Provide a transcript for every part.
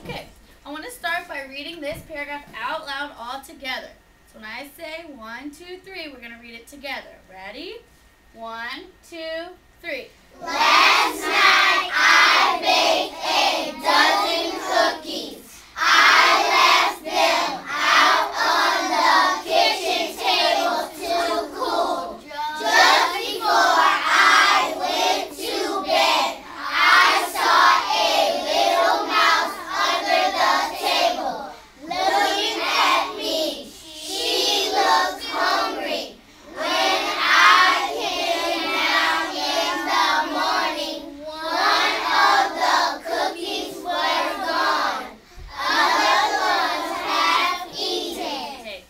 Okay, I want to start by reading this paragraph out loud all together. So when I say 1, 2, 3, we're going to read it together. Ready? 1, 2, 3. Last night I baked a dozen cookies. I left them out on the kitchen table to cool. Just before I went to bed, I saw a little mouse under the table, looking at me. She looked hungry. When I came down in the morning, one of the cookies were gone. Other ones half eaten. Okay.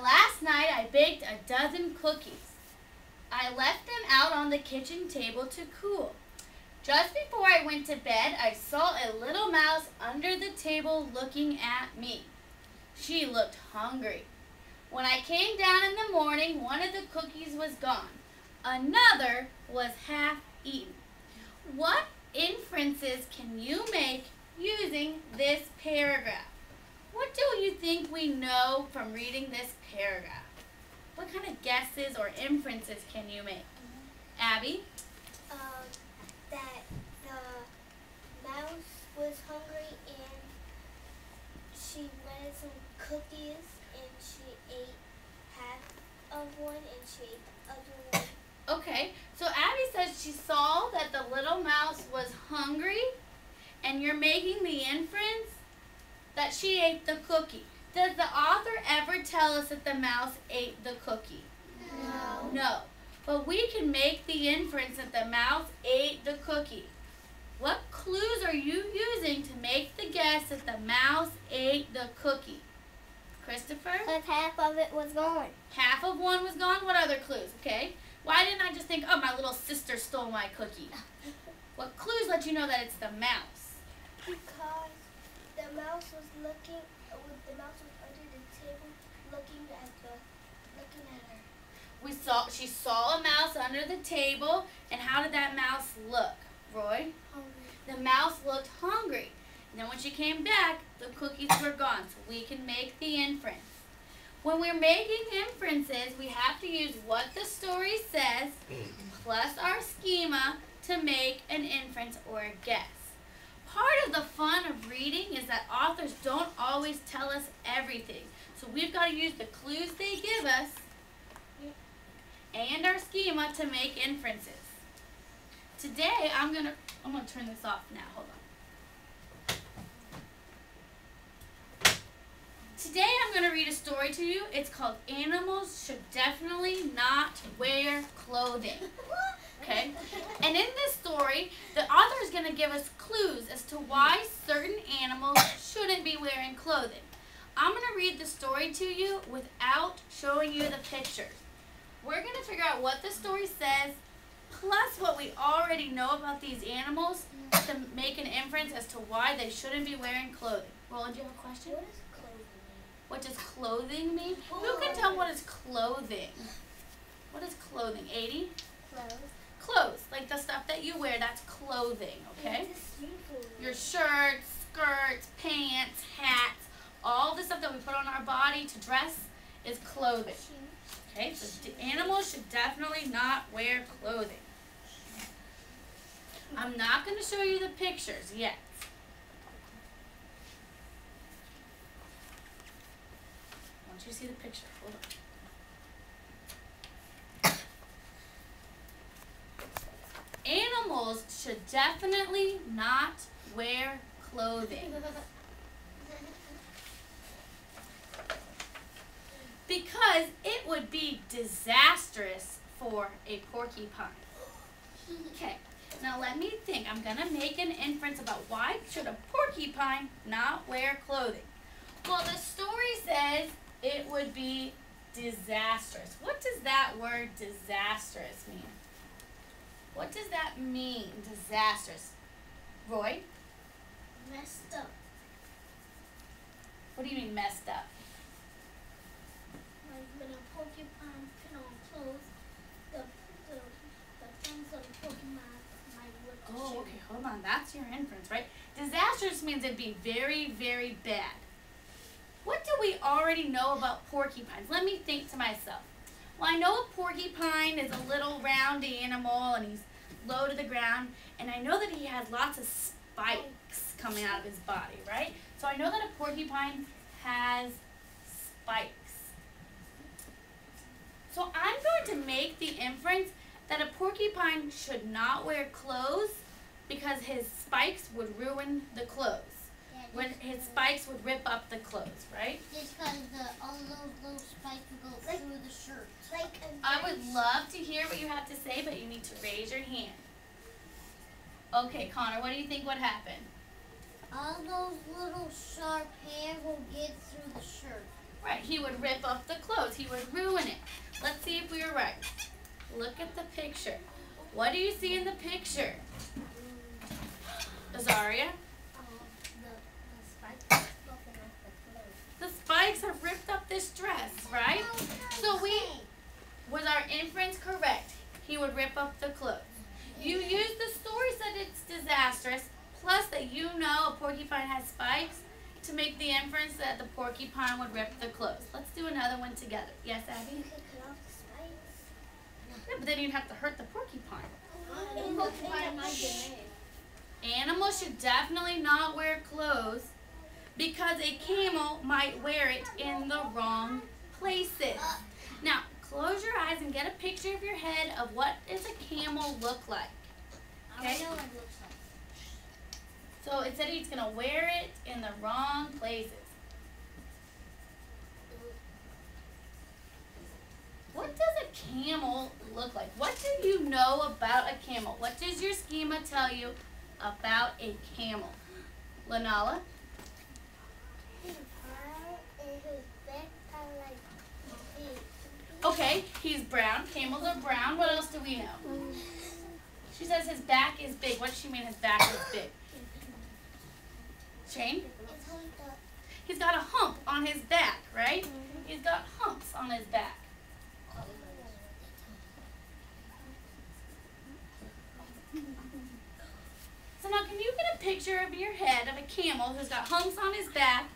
Last night I baked a dozen cookies. I left them out on the kitchen table to cool. Just before I went to bed, I saw a little mouse under the table looking at me. She looked hungry. When I came down in the morning, one of the cookies was gone. Another was half eaten. What inferences can you make using this paragraph? What do you think we know from reading this paragraph? What kind of guesses or inferences can you make? Abby? That the mouse was hungry and she wanted some cookies and she ate half of one and she ate the other one. Okay, so Abby says she saw that the little mouse was hungry, and you're making the inference that she ate the cookie. Does the author ever tell us that the mouse ate the cookie? No. No. But we can make the inference that the mouse ate the cookie. What clues are you using to make the guess that the mouse ate the cookie? Christopher? Because half of it was gone. Half of one was gone? What other clues? Okay. Why didn't I just think, oh, my little sister stole my cookie? What clues let you know that it's the mouse? Because the mouse was looking, the mouse was under the table looking at her. She saw a mouse under the table, and how did that mouse look? Roy? Hungry. The mouse looked hungry. And then when she came back, the cookies were gone, so we can make the inference. When we're making inferences, we have to use what the story says plus our schema to make an inference or a guess. Part of the fun of reading is that authors don't always tell us everything. So we've got to use the clues they give us and our schema to make inferences. Today, I'm gonna turn this off now. Hold on. Today, I'm gonna read a story to you. It's called Animals Should Definitely Not Wear Clothing. Okay? And in this story, the author is gonna give us clues as to why certain animals shouldn't be wearing clothing. I'm gonna read the story to you without showing you the pictures. We're going to figure out what the story says, plus what we already know about these animals to make an inference as to why they shouldn't be wearing clothing. Roland, do you have a question? What does clothing mean? What does clothing mean? Who can tell what is clothing? What is clothing? 80? Clothes. Clothes, like the stuff that you wear, that's clothing, okay? Your shirts, skirts, pants, hats, all the stuff that we put on our body to dress is clothing. Okay, so animals should definitely not wear clothing. I'm not going to show you the pictures yet. I want you to see the picture. Hold on. Animals should definitely not wear clothing. Because it would be disastrous for a porcupine. Okay, now let me think. I'm going to make an inference about why should a porcupine not wear clothing. Well, the story says it would be disastrous. What does that word disastrous mean? What does that mean, disastrous? Roy? Messed up. What do you mean messed up? When a porcupine put on clothes, the things of the porcupine might look Oh, okay, hold on. That's your inference, right? Disastrous disastrous means it'd be very, very bad. What do we already know about porcupines? Let me think to myself. Well, I know a porcupine is a little round animal and he's low to the ground, and I know that he has lots of spikes coming out of his body, right? So I know that a porcupine has spikes. So I'm going to make the inference that a porcupine should not wear clothes because his spikes would ruin the clothes. When his spikes would rip up the clothes, right? Just because all those little spikes would go through the shirt. I would love to hear what you have to say, but you need to raise your hand. Okay, Connor, what do you think would happen? All those little sharp hairs will get through the shirt. Right, he would rip up the clothes. He would ruin it. Let's see if we were right. Look at the picture. What do you see in the picture? Azaria? The spikes have ripped up this dress, right? So was our inference correct? He would rip up the clothes. You used the story said it's disastrous, plus that you know a porcupine has spikes, to make the inference that the porcupine would rip the clothes. Let's do another one together. Yes, Abby? You could cut off the spikes. Yeah, but then you'd have to hurt the porcupine. Porcupine might get mad. Animals should definitely not wear clothes because a camel might wear it in the wrong places. Now, close your eyes and get a picture of your head of what does a camel look like. Okay? I know what it looks like. So it said he's going to wear it in the wrong places. What does a camel look like? What do you know about a camel? What does your schema tell you about a camel? Lanala? He's brown and his back kind of like big. Okay, he's brown. Camels are brown. What else do we know? She says his back is big. What does she mean his back is big? Shane? It's humped up. He's got a hump on his back, right? He's got humps on his back. So now can you get a picture of your head of a camel who's got humps on his back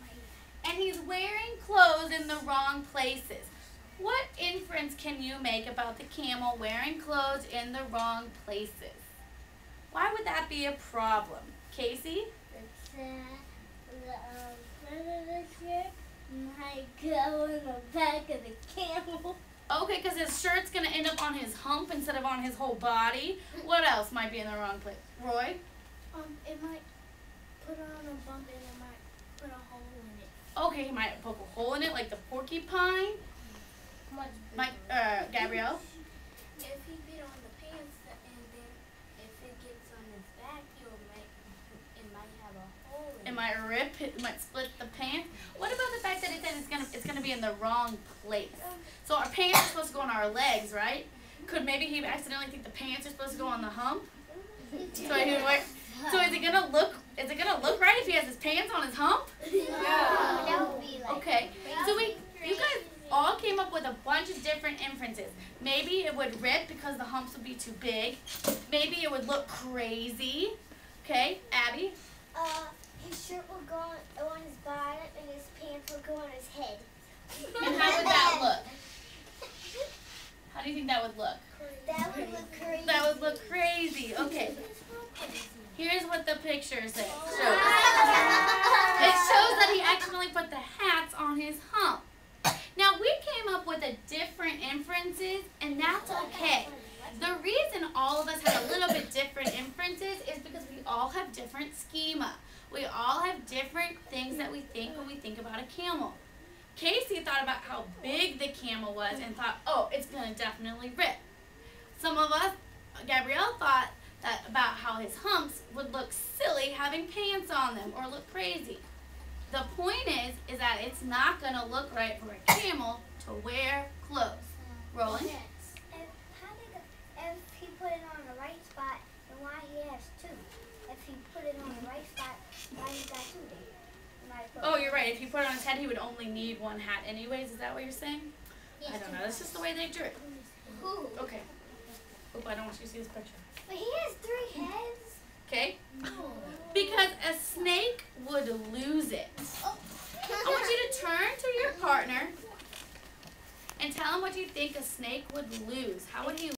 and he's wearing clothes in the wrong places? What inference can you make about the camel wearing clothes in the wrong places? Why would that be a problem? Casey? It's the front of the shirt might go in the back of the camel. Okay, because his shirt's going to end up on his hump instead of on his whole body. What else might be in the wrong place? Roy? It might put on a bump and it might put a hole in it. Okay, he might poke a hole in it like the porcupine. Gabrielle? If he bit on the pants and then if it gets on his back, it might have a hole in it. It might rip, it might split the pants. What about the fact that it said it's gonna be in the wrong place? So our pants are supposed to go on our legs, right? Could maybe he accidentally think the pants are supposed to go on the hump? So he would wear, so is it gonna look right if he has his pants on his hump? That would be like Okay. So you guys all came up with a bunch of different inferences. Maybe it would rip because the humps would be too big. Maybe it would look crazy. Okay, Abby? His shirt would go on his bottom and his pants would go on his head. And how would that look? How do you think that would look? That would look crazy. That would look crazy. Okay. Here's what the picture says. It shows that he accidentally put the hats on his hump. Now, we came up with a different inferences, and that's okay. The reason all of us had a little bit different inferences is because we all have different schema. We all have different things that we think when we think about a camel. Casey thought about how big the camel was and thought, oh, it's going to definitely rip. Some of us, Gabrielle, thought that about how his humps would look silly having pants on them or look crazy. The point is that it's not going to look right for a camel to wear clothes. Roland? If he put it on the right spot, then why he has two? If he put it on the right spot, why he got two then? Oh, you're right. If he put it on his head, he would only need one hat anyways. Is that what you're saying? I don't know. That's just the way they drew it. Okay. Oop, I don't want you to see this picture. But he has three heads. Okay? Because a snake I want you to turn to your partner and tell him what you think a snake would lose. How would he